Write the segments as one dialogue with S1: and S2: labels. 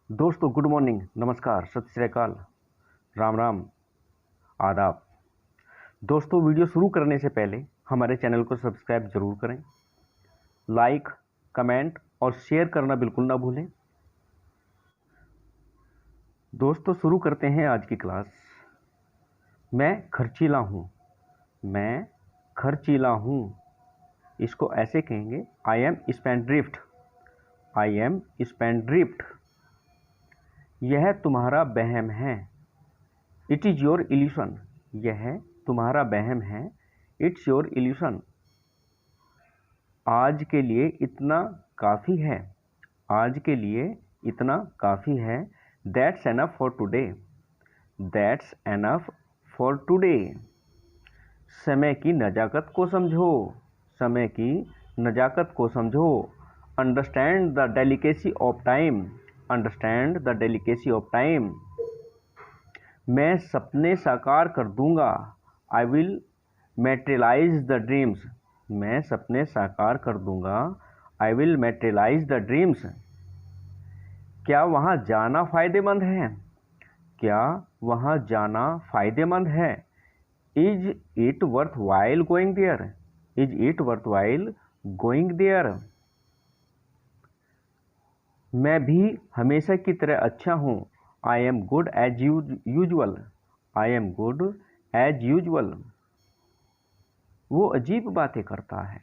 S1: दोस्तों good morning, नमस्कार, सत श्री अकाल, राम राम, आदाब। दोस्तों वीडियो शुरू करने से पहले हमारे चैनल को सब्सक्राइब ज़रूर करें, लाइक, कमेंट और शेयर करना बिल्कुल ना भूलें। दोस्तों शुरू करते हैं आज की क्लास। मैं खर्चीला हूँ, मैं खर्चीला हूँ, इसको ऐसे कहेंगे आई एम स्पेंड्रिफ्ट, आई एम स्पेंड्रिफ्ट। यह तुम्हारा वहम है, इट इज़ योर इल्यूशन, यह तुम्हारा वहम है, इट्स योर इल्यूशन। आज के लिए इतना काफ़ी है, आज के लिए इतना काफ़ी है, that's enough for today, that's enough for today. समय की नज़ाकत को समझो, समय की नज़ाकत को समझो। Understand the delicacy of time, understand the delicacy of time. मैं सपने साकार कर दूंगा, आई विल मैटेरियलाइज द ड्रीम्स, मैं सपने साकार कर दूंगा, आई विल मैटेरियलाइज द ड्रीम्स। क्या वहाँ जाना फ़ायदेमंद है, क्या वहाँ जाना फ़ायदेमंद है, is it worth while going there, is it worth while going there. मैं भी हमेशा की तरह अच्छा हूँ, I am good as usual, I am good as usual. वो अजीब बातें करता है,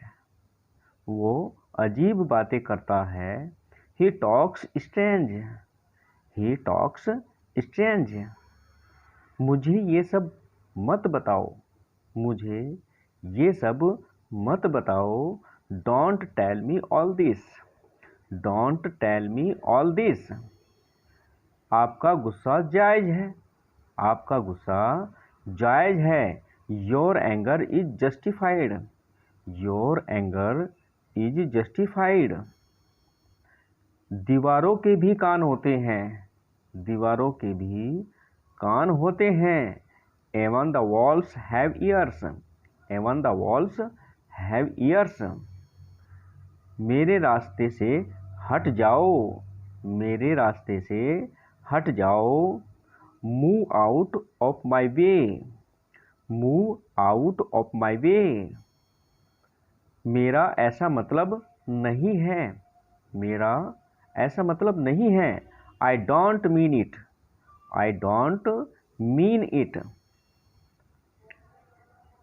S1: वो अजीब बातें करता है, he talks strange, he talks strange. मुझे ये सब मत बताओ, मुझे ये सब मत बताओ, don't tell me all this, don't tell me all this. आपका गुस्सा जायज़ है, आपका गुस्सा जायज़ है, your anger is justified, your anger is justified. दीवारों के भी कान होते हैं, दीवारों के भी कान होते हैं, even the walls have ears, even the walls have ears. मेरे रास्ते से हट जाओ, मेरे रास्ते से हट जाओ, move out of my way, move out of my way. मेरा ऐसा मतलब नहीं है, मेरा ऐसा मतलब नहीं है, I don't mean it, I don't mean it.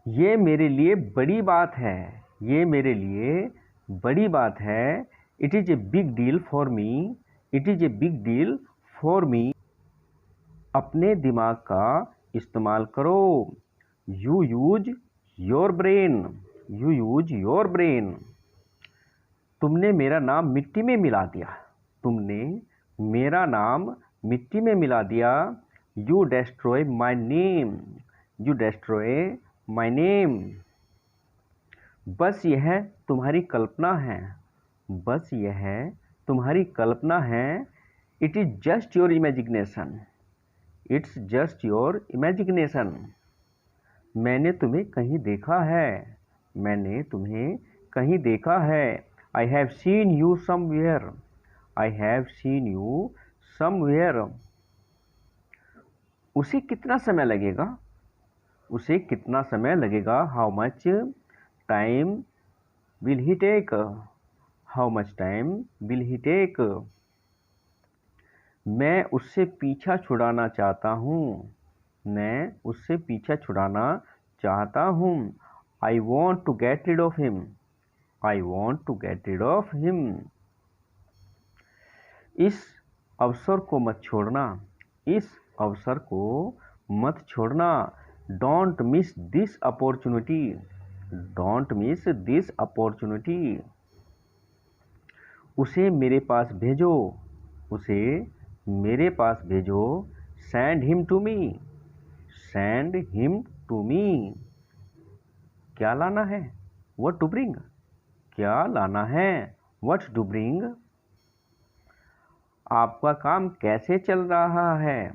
S1: ये मेरे लिए बड़ी बात है, ये मेरे लिए बड़ी बात है, it is a big deal for me, it is a big deal for me. अपने दिमाग का इस्तेमाल करो, you use your brain, you use your brain. तुमने मेरा नाम मिट्टी में मिला दिया, तुमने मेरा नाम मिट्टी में मिला दिया, you destroy my name, you destroy my name. बस यह तुम्हारी कल्पना है, बस यह तुम्हारी कल्पना है, it is just your imagination, it's just your imagination. मैंने तुम्हें कहीं देखा है, मैंने तुम्हें कहीं देखा है, I have seen you somewhere, I have seen you somewhere. उसे कितना समय लगेगा, उसे कितना समय लगेगा, how much time will he take, how much time will he take. मैं उससे पीछा छुड़ाना चाहता हूँ, मैं उससे पीछा छुड़ाना चाहता हूँ, I want to get rid of him, I want to get rid of him. इस अवसर को मत छोड़ना, इस अवसर को मत छोड़ना, don't miss this opportunity, don't miss this opportunity. उसे मेरे पास भेजो, उसे मेरे पास भेजो, send him to me, send him to me. क्या लाना है, व्हाट टू ब्रिंग, क्या लाना है, व्हाट टू ब्रिंग। आपका काम कैसे चल रहा है,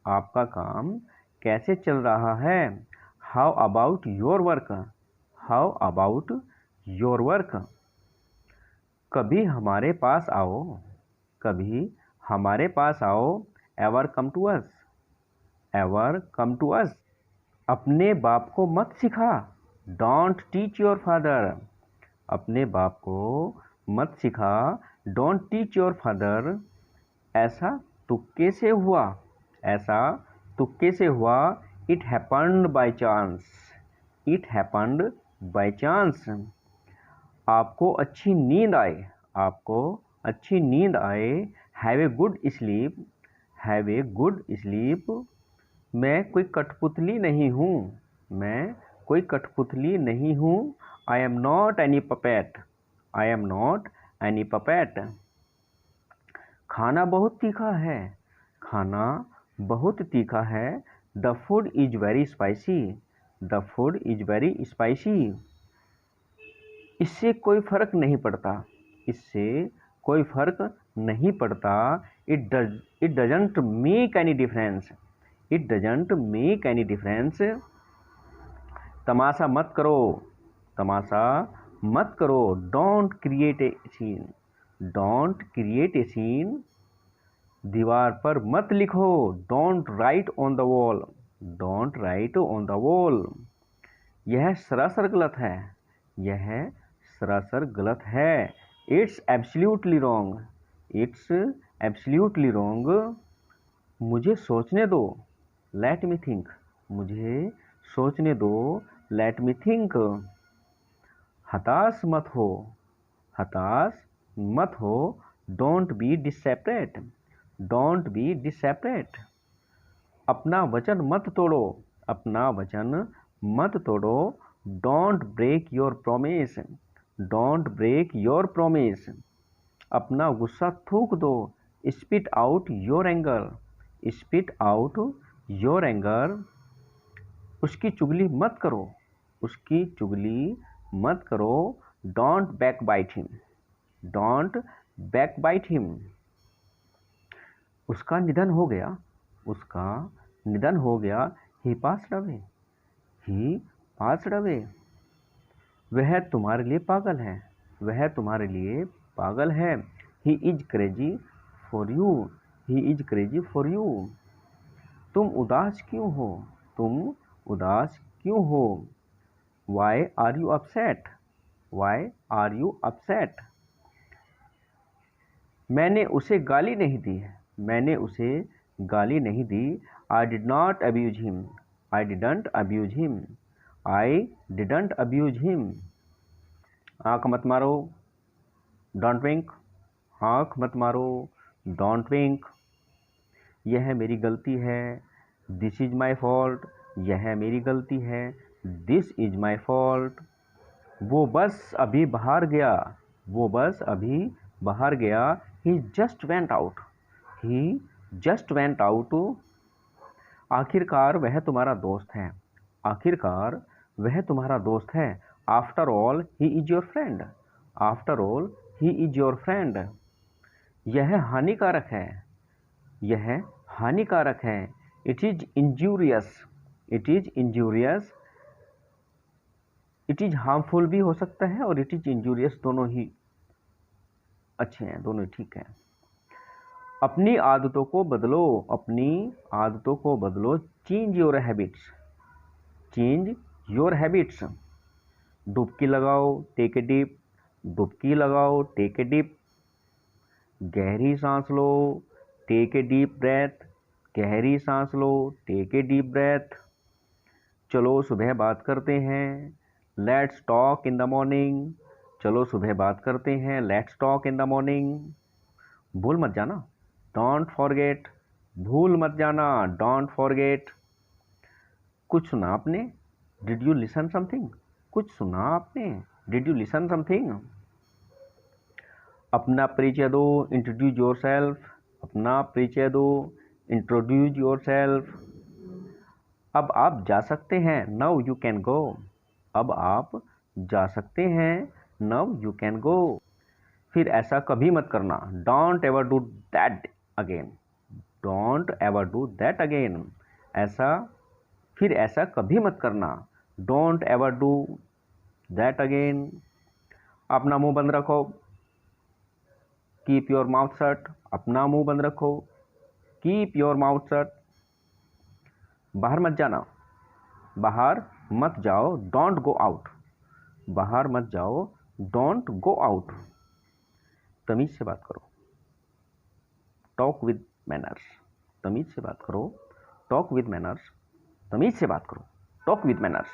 S1: आपका काम कैसे चल रहा है, how about your work, how about your work. कभी हमारे पास आओ, कभी हमारे पास आओ, ever come to us, ever come to us. अपने बाप को मत सिखा, डोंट टीच योर फादर, अपने बाप को मत सिखा, डोंट टीच योर फादर। ऐसा तुक्के से हुआ, ऐसा तुक्के से हुआ, it happened by chance, it happened by chance. आपको अच्छी नींद आए, आपको अच्छी नींद आए, have a good sleep, have a good sleep. मैं कोई कठपुतली नहीं हूँ, मैं कोई कठपुतली नहीं हूँ, I am not any puppet, I am not any puppet. खाना बहुत तीखा है, खाना बहुत तीखा है, the food is very spicy, the food is very spicy. इससे कोई फर्क नहीं पड़ता, इससे कोई फर्क नहीं पड़ता, it doesn't make any difference, it doesn't make any difference. तमाशा मत करो, तमाशा मत करो, don't create a scene, don't create a scene. दीवार पर मत लिखो, don't write on the wall, don't write on the wall. यह सरासर गलत है, यह सरासर गलत है, it's absolutely wrong, it's absolutely wrong. मुझे सोचने दो, लेट मी थिंक, मुझे सोचने दो, लेट मी थिंक। हताश मत हो, हताश मत हो, don't be desperate, don't be desperate. अपना वचन मत तोड़ो, अपना वचन मत तोड़ो, don't break your promise, don't break your promise. अपना गुस्सा थूक दो, spit out your anger, spit out your anger. उसकी चुगली मत करो, उसकी चुगली मत करो, don't backbite him, don't backbite him. उसका निधन हो गया, उसका निधन हो गया, he passed away, he passed away. वह तुम्हारे लिए पागल है, वह तुम्हारे लिए पागल है, he is crazy for you, he is crazy for you. तुम उदास क्यों हो, तुम उदास क्यों हो, why are you upset, why are you upset. मैंने उसे गाली नहीं दी, मैंने उसे गाली नहीं दी, I did not abuse him, I didn't abuse him, I didn't abuse him. आँख मत मारो, डोंट विंक, आँख मत मारो, डोंट विंक। यह मेरी गलती है, दिस इज माई फॉल्ट, यह मेरी गलती है, दिस इज माई फॉल्ट। वो बस अभी बाहर गया, वो बस अभी बाहर गया, ही जस्ट वेंट आउट, ही जस्ट वेंट आउट। आखिरकार वह तुम्हारा दोस्त है, आखिरकार वह तुम्हारा दोस्त है, after all he is your friend, after all he is your friend. यह हानिकारक है, यह हानिकारक है, it is injurious, it is injurious. It is harmful भी हो सकता है और इट इज इंजूरियस, दोनों ही अच्छे हैं, दोनों ठीक हैं। अपनी आदतों को बदलो, अपनी आदतों को बदलो, change your habits, change your habits. डुबकी लगाओ, टेक ए डिप, डुबकी लगाओ, टेक ए डिप। गहरी सांस लो, टेक ए डीप ब्रेथ, गहरी सांस लो, टेक ए डीप ब्रेथ। चलो सुबह बात करते हैं, let's talk in the morning, चलो सुबह बात करते हैं, let's talk in the morning. भूल मत जाना, डोंट फॉरगेट, भूल मत जाना, डोंट फॉरगेट। कुछ सुना आपने, डिड यू लिसन समथिंग, कुछ सुना आपने, डिड यू लिसन समथिंग। अपना परिचय दो, इंट्रोड्यूस योर सेल्फ, अपना परिचय दो, इंट्रोड्यूस योर सेल्फ। अब आप जा सकते हैं, नाउ यू कैन गो, अब आप जा सकते हैं, नाउ यू कैन गो। फिर ऐसा कभी मत करना, don't ever do that again, don't ever do that again. ऐसा, फिर ऐसा कभी मत करना, don't ever do that again. अपना मुंह बंद रखो, कीप योर माउथ शट, अपना मुंह बंद रखो, कीप योर माउथ शट। बाहर मत जाना, बाहर मत जाओ, डोंट गो आउट, बाहर मत जाओ, डोंट गो आउट। तमीज से बात करो, टॉक विद मैनर्स, तमीज से बात करो, टॉक विद मैनर्स, तमीज से बात करो, टॉक विद मैनर्स।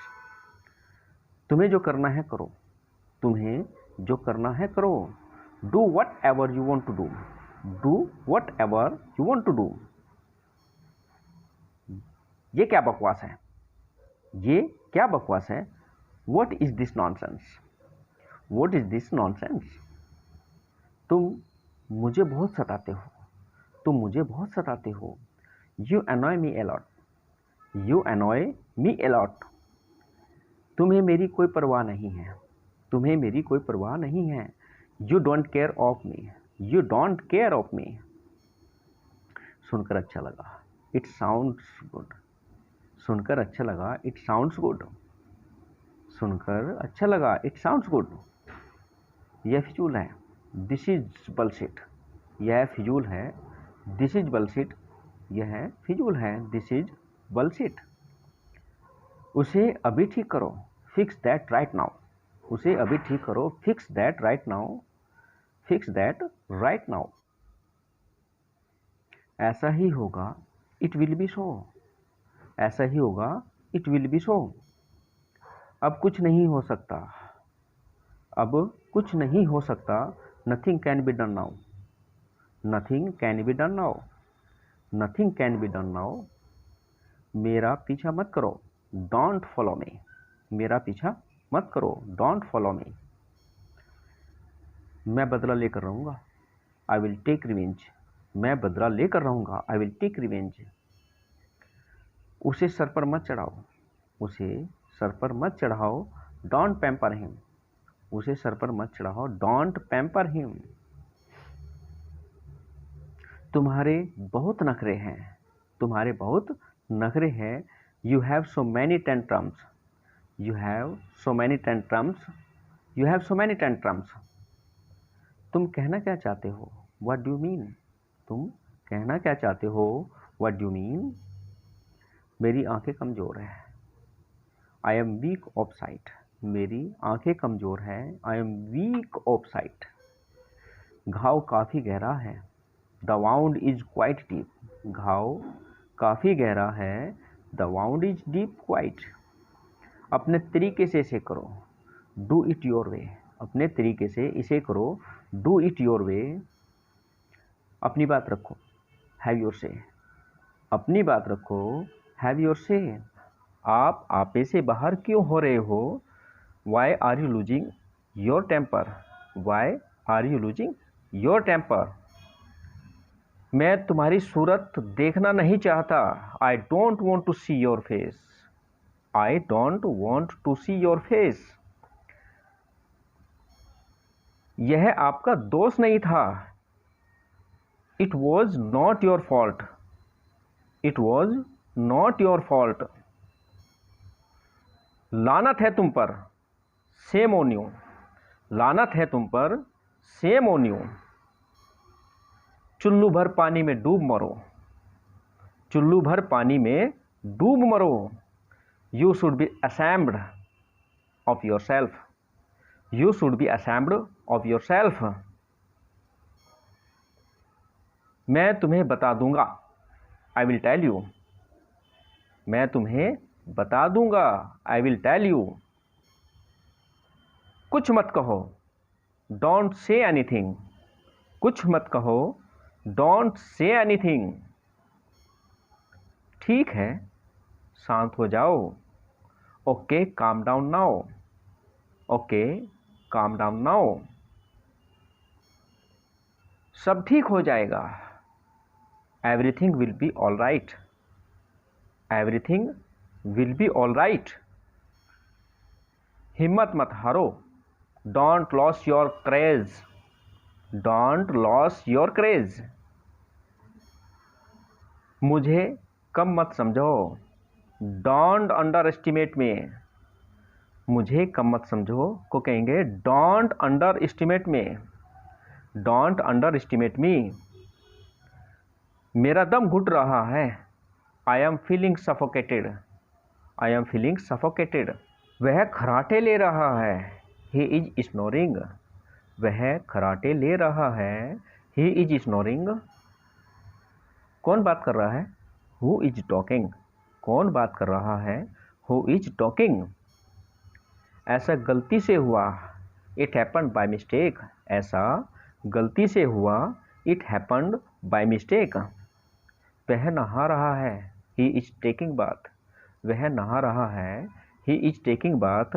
S1: तुम्हें जो करना है करो, तुम्हें जो करना है करो। Do whatever you want to do, do whatever you want to do. ये क्या बकवास है, ये क्या बकवास है। What is this nonsense, what is this nonsense. तुम मुझे बहुत सताते हो, तुम मुझे बहुत सताते हो। You अनॉय me a lot, you अनॉय me a lot. तुम्हें मेरी कोई परवाह नहीं है, तुम्हें मेरी कोई परवाह नहीं है। You don't care of me, you don't care of me. सुनकर अच्छा लगा, इट साउंड्स गुड, सुनकर अच्छा लगा, इट साउंड्स गुड, सुनकर अच्छा लगा, इट साउंड्स गुड। यह फिजूल है, दिस इज बलशिट, यह फिजूल है, दिस इज बलशिट, यह फिजूल है, दिस इज बलशिट। उसे अभी ठीक करो, फिक्स दैट राइट नाउ, उसे अभी ठीक करो, fix that right now, fix that right now. ऐसा ही होगा, इट विल बी सो, ऐसा ही होगा, इट विल बी सो। अब कुछ नहीं हो सकता, अब कुछ नहीं हो सकता, nothing can be done now, nothing can be done now, nothing can be done now. मेरा पीछा मत करो, डोंट फॉलो मी, मेरा पीछा मत करो, डोंट फॉलो मी। मैं बदला लेकर रहूँगा, आई विल टेक रिवेंज, मैं बदला लेकर रहूँगा, आई विल टेक रिवेंज। उसे सर पर मत चढ़ाओ, उसे सर पर मत चढ़ाओ, डोंट पैम्पर हिम, उसे सर पर मत चढ़ाओ, डोंट पैम्पर हिम। तुम्हारे बहुत नखरे हैं, तुम्हारे बहुत नखरे हैं। You have so many tantrums, you have so many tantrums, you have so many tantrums. तुम कहना क्या चाहते हो, व्हाट डू यू मीन, तुम कहना क्या चाहते हो, व्हाट डू यू मीन। मेरी आंखें कमज़ोर हैं, I am weak of site, मेरी आंखें कमज़ोर हैं, I am weak of site. घाव काफ़ी गहरा है, the wound is quite deep, घाव काफ़ी गहरा है, the wound is deep quite. अपने तरीके से इसे करो, डू इट योर वे, अपने तरीके से इसे करो, डू इट योर वे। अपनी बात रखो, हैव योर से, अपनी बात रखो, हैव योर से। आप आपे से बाहर क्यों हो रहे हो, why are you losing your temper, why are you losing your temper. मैं तुम्हारी सूरत देखना नहीं चाहता, I don't want to see your face, I don't want to see your face. यह आपका दोष नहीं था, it was not your fault, it was not your fault. लानत है तुम पर, सेम ऑन यू, लानत है तुम पर, सेम ऑन यू। चुल्लू भर पानी में डूब मरो, चुल्लू भर पानी में डूब मरो। You should B ashamed of yourself, you should be ashamed of yourself। मैं तुम्हें बता दूंगा, I will tell you, मैं तुम्हें बता दूंगा, I will tell you। कुछ मत कहो, don't say anything, कुछ मत कहो, don't say anything। ठीक है, शांत हो जाओ, okay calm down now, okay calm down now. सब ठीक हो जाएगा, everything will be all right, everything will be all right. हिम्मत मत हारो, don't loss your craze, don't loss your craze. मुझे कम मत समझो, डोंट अंडर एस्टिमेट में, मुझे कम मत समझो को कहेंगे डोंट अंडर एस्टिमेट में। डोंट अंडर एस्टिमेट मी। मेरा दम घुट रहा है। I am feeling suffocated. I am feeling suffocated. वह खराटे ले रहा है। He is snoring. वह खराटे ले रहा है। He is snoring. कौन बात कर रहा है? Who is talking. कौन बात कर रहा है? Who is talking. ऐसा गलती से हुआ। It happened by mistake. ऐसा गलती से हुआ। It happened by mistake. वह नहा रहा है। He is taking bath. वह नहा रहा है। He is taking bath.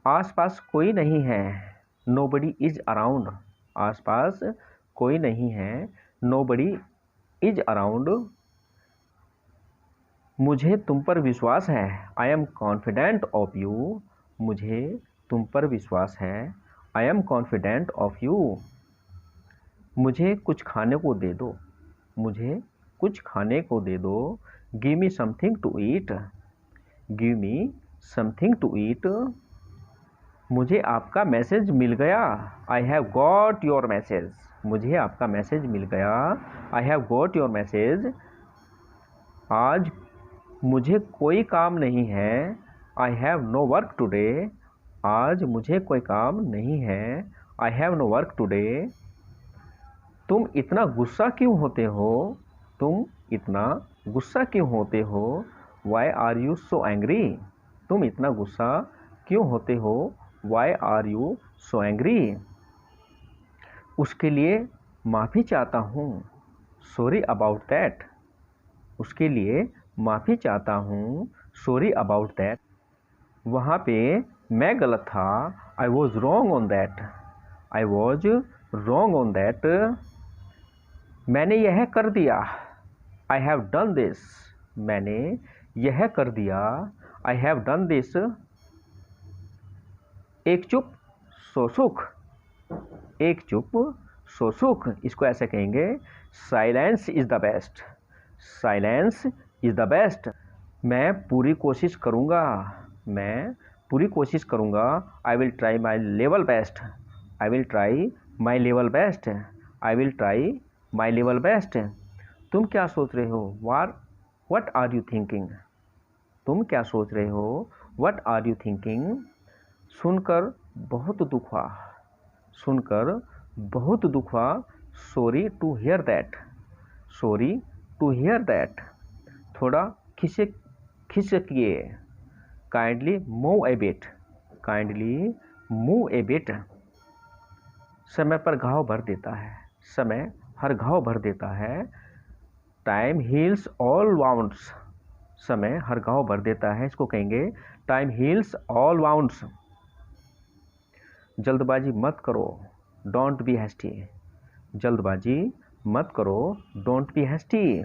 S1: आसपास कोई नहीं है। Nobody is around. आसपास कोई नहीं है। Nobody is around. मुझे तुम पर विश्वास है। I am confident of you. मुझे तुम पर विश्वास है। I am confident of you. मुझे कुछ खाने को दे दो। मुझे कुछ खाने को दे दो। Give me something to eat. Give me something to eat. मुझे आपका मैसेज मिल गया। I have got your message. मुझे आपका मैसेज मिल गया। I have got your message. आज मुझे कोई काम नहीं है। I have no work today. आज मुझे कोई काम नहीं है। I have no work today. तुम इतना गुस्सा क्यों होते हो? तुम इतना गुस्सा क्यों होते हो? Why are you so angry. तुम इतना गुस्सा क्यों होते हो? Why are you so angry. उसके लिए माफ़ी चाहता हूँ। Sorry about that. उसके लिए माफ़ी चाहता हूँ। Sorry about that. वहाँ पे मैं गलत था। I was wrong on that. I was wrong on that. मैंने यह कर दिया। I have done this. मैंने यह कर दिया। I have done this. एक चुप सो सुख। एक चुप सो सुख। इसको ऐसे कहेंगे, silence is the best. Silence is the best. मैं पूरी कोशिश करूँगा। मैं पूरी कोशिश करूँगा। I will try my level best. I will try my level best. I will try my level best. तुम क्या सोच रहे हो? What are you thinking. तुम क्या सोच रहे हो? What are you thinking. सुनकर बहुत दुख हुआ। सुनकर बहुत दुख हुआ। Sorry to hear that. Sorry to hear that. थोड़ा खिसकिए। Kindly move a bit. Kindly move a bit. समय पर घाव भर देता है। समय हर घाव भर देता है। Time heals all wounds. समय हर घाव भर देता है। इसको कहेंगे टाइम हील्स ऑल वाउंड्स। जल्दबाजी मत करो। Don't be hasty. जल्दबाजी मत करो। Don't be hasty.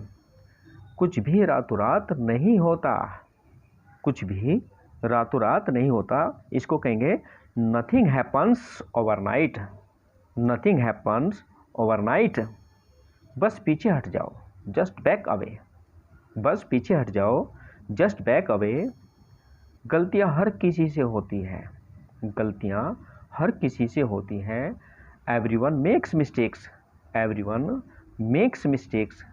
S1: कुछ भी रातों रात नहीं होता। कुछ भी रातों रात नहीं होता। इसको कहेंगे nothing happens overnight. Nothing happens overnight. बस पीछे हट जाओ। Just back away. बस पीछे हट जाओ। Just back away. गलतियाँ हर किसी से होती हैं। गलतियाँ हर किसी से होती हैं। Everyone makes mistakes. Everyone makes mistakes.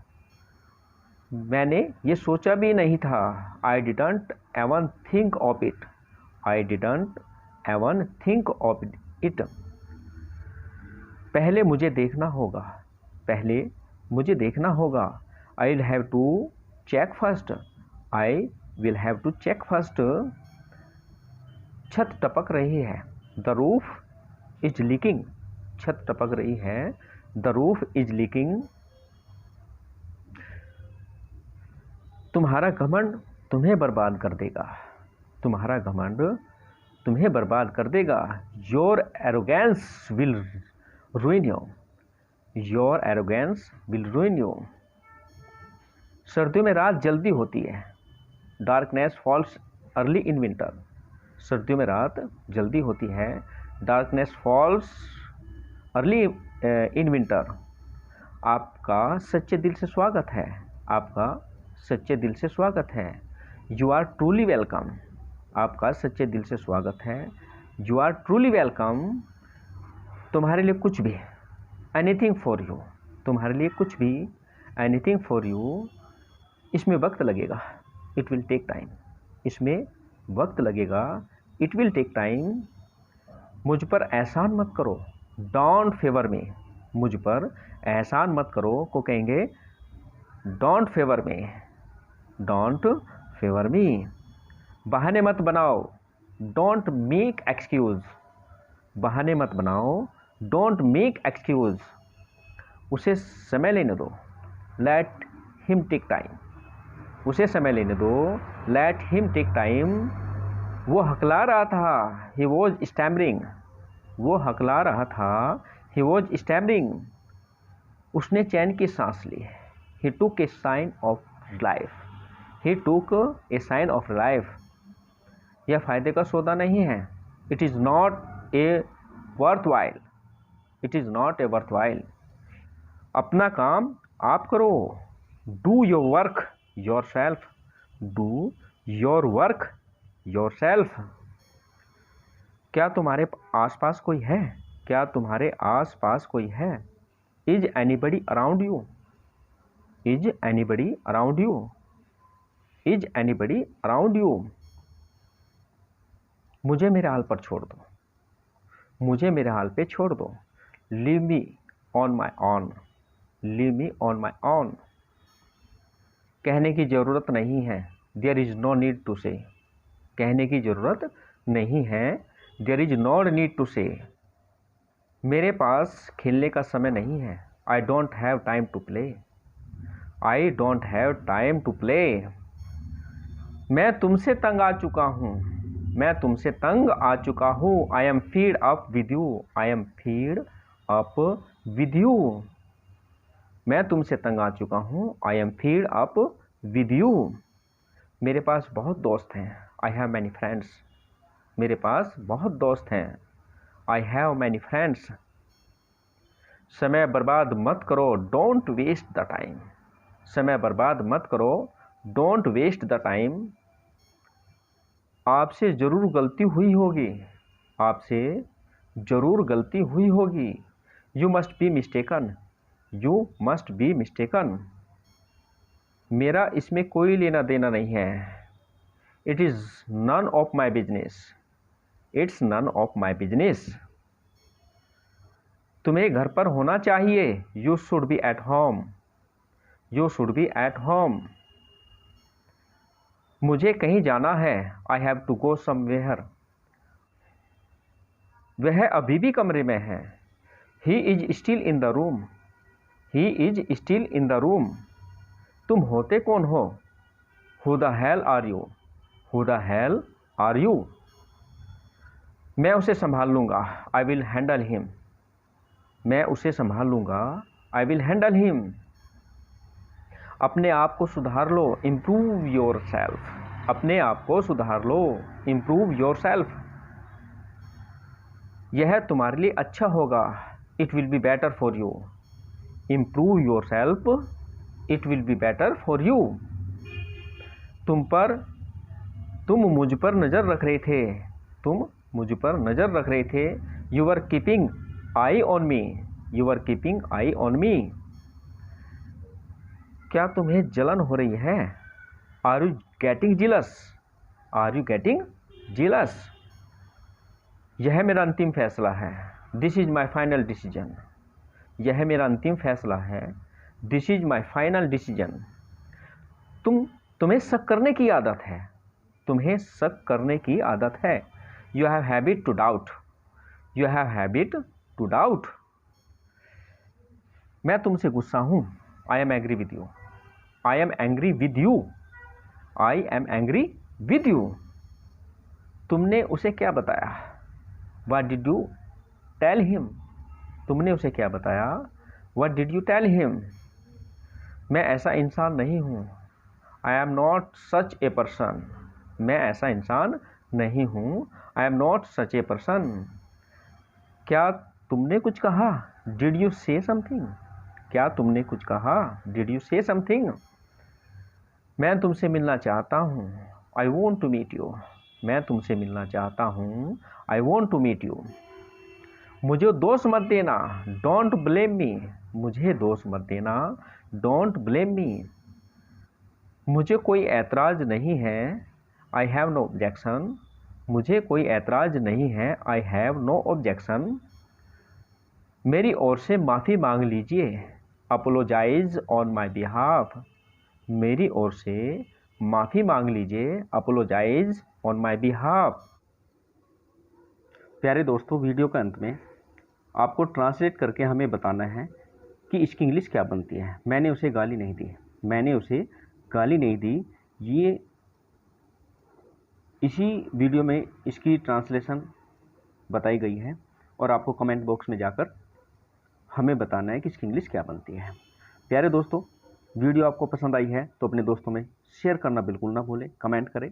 S1: मैंने ये सोचा भी नहीं था। I didn't even think of it. I didn't even think of it. पहले मुझे देखना होगा। पहले मुझे देखना होगा। I will have to check first. I will have to check first. छत टपक रही है। The roof is leaking. छत टपक रही है। The roof is leaking. तुम्हारा घमंड तुम्हें बर्बाद कर देगा। तुम्हारा घमंड तुम्हें बर्बाद कर देगा। Your arrogance will ruin you. Your arrogance will ruin you. सर्दियों में रात जल्दी होती है। Darkness falls early in winter. सर्दियों में रात जल्दी होती है। Darkness falls early in winter. आपका सच्चे दिल से स्वागत है। आपका सच्चे दिल से स्वागत है। You are truly welcome. आपका सच्चे दिल से स्वागत है। You are truly welcome. तुम्हारे लिए कुछ भी, एनीथिंग फॉर यू, तुम्हारे लिए कुछ भी, एनीथिंग फॉर यू, इसमें वक्त लगेगा, इट विल टेक टाइम, इसमें वक्त लगेगा, इट विल टेक टाइम। मुझ पर एहसान मत करो, डोंट फेवर मी, मुझ पर एहसान मत करो को कहेंगे don't favour me, don't favour me. बहाने मत बनाओ, डोंट मेक एक्सक्यूज, बहाने मत बनाओ, डोंट मेक एक्सक्यूज। उसे समय लेने दो, लेट हिम टेक टाइम, उसे समय लेने दो, लेट हिम टेक टाइम। वो हकला रहा था, ही वॉज स्टैमरिंग, वो हकला रहा था, ही वॉज स्टैमरिंग। उसने चैन की सांस ली, he took a sign of life, he took a sign of life. यह फायदे का सौदा नहीं है, it is not a worth while, it is not a worth while. अपना काम आप करो, do your work yourself, do your work yourself. क्या तुम्हारे आसपास कोई है, क्या तुम्हारे आसपास कोई है? Is anybody around you, is anybody around you, is anybody around you. मुझे मेरे हाल पर छोड़ दो, मुझे मेरे हाल पे छोड़ दो, leave me on my own, leave me on my own. कहने की ज़रूरत नहीं है, there is no need to say, कहने की ज़रूरत नहीं है, there is no need to say. मेरे पास खेलने का समय नहीं है, I don't have time to play, I don't have time to play. मैं तुमसे तंग आ चुका हूँ, मैं तुमसे तंग आ चुका हूँ, I M feed up with you, I M feed up with you. मैं तुमसे तंग आ चुका हूँ, I M feed up with you. मेरे पास बहुत दोस्त हैं, आई हैव मैनी फ्रेंड्स, मेरे पास बहुत दोस्त हैं, आई हैव मैनी फ्रेंड्स। समय बर्बाद मत करो, डोंट वेस्ट द टाइम, समय बर्बाद मत करो, डोंट वेस्ट द टाइम। आपसे ज़रूर गलती हुई होगी, आपसे ज़रूर गलती हुई होगी, you must be mistaken, you must be mistaken. मेरा इसमें कोई लेना देना नहीं है, it is none of my business, it's none of my business. तुम्हें घर पर होना चाहिए, you should be at home, you should be at home. मुझे कहीं जाना है, I have to go somewhere, वह अभी भी कमरे में है, he is still in the room, he is still in the room. तुम होते कौन हो, who the hell are you, who the hell are you. मैं उसे संभाल लूँगा, आई विल हैंडल हिम, मैं उसे संभाल लूँगा, आई विल हैंडल हिम। अपने आप को सुधार लो, इम्प्रूव योर सेल्फ, अपने आप को सुधार लो, इम्प्रूव योर सेल्फ। यह तुम्हारे लिए अच्छा होगा, it will be better for you, improve your self, it will be better for you. तुम मुझ पर नज़र रख रहे थे, तुम मुझ पर नज़र रख रहे थे, you are keeping eye on me, you are keeping eye on me. क्या तुम्हें जलन हो रही है, are you getting jealous, are you getting jealous. यह मेरा अंतिम फैसला है, this is my final decision, यह मेरा अंतिम फैसला है, this is my final decision. तुम्हें शक करने की आदत है, तुम्हें शक करने की आदत है, you have habit to doubt, you have habit to doubt. मैं तुमसे गुस्सा हूँ, I am angry with you, I am angry with you, I am angry with you. तुमने उसे क्या बताया, what did you tell him, तुमने उसे क्या बताया, what did you tell him. मैं ऐसा इंसान नहीं हूँ, I am not such a person, मैं ऐसा इंसान नहीं हूँ, I am not such a person. क्या तुमने कुछ कहा, डिड यू से समथिंग, क्या तुमने कुछ कहा, डिड यू से समथिंग। मैं तुमसे मिलना चाहता हूँ, I want to meet you, मैं तुमसे मिलना चाहता हूँ, I want to meet you. मुझे दोष मत देना, डोंट ब्लेम मी, मुझे दोष मत देना, डोंट ब्लेम मी। मुझे कोई ऐतराज़ नहीं है, आई हैव नो ऑब्जेक्शन, मुझे कोई ऐतराज़ नहीं है, आई हैव नो ऑब्जेक्शन। मेरी ओर से माफ़ी मांग लीजिए, अपोलोजाइज ऑन माई बिहाफ, मेरी ओर से माफ़ी मांग लीजिए, अपोलोजाइज ऑन माई बिहाफ। प्यारे दोस्तों, वीडियो के अंत में आपको ट्रांसलेट करके हमें बताना है कि इसकी इंग्लिश क्या बनती है। मैंने उसे गाली नहीं दी, मैंने उसे गाली नहीं दी, ये इसी वीडियो में इसकी ट्रांसलेशन बताई गई है और आपको कमेंट बॉक्स में जाकर हमें बताना है कि इसकी इंग्लिश क्या बनती है। प्यारे दोस्तों, वीडियो आपको पसंद आई है तो अपने दोस्तों में शेयर करना बिल्कुल ना भूलें, कमेंट करें।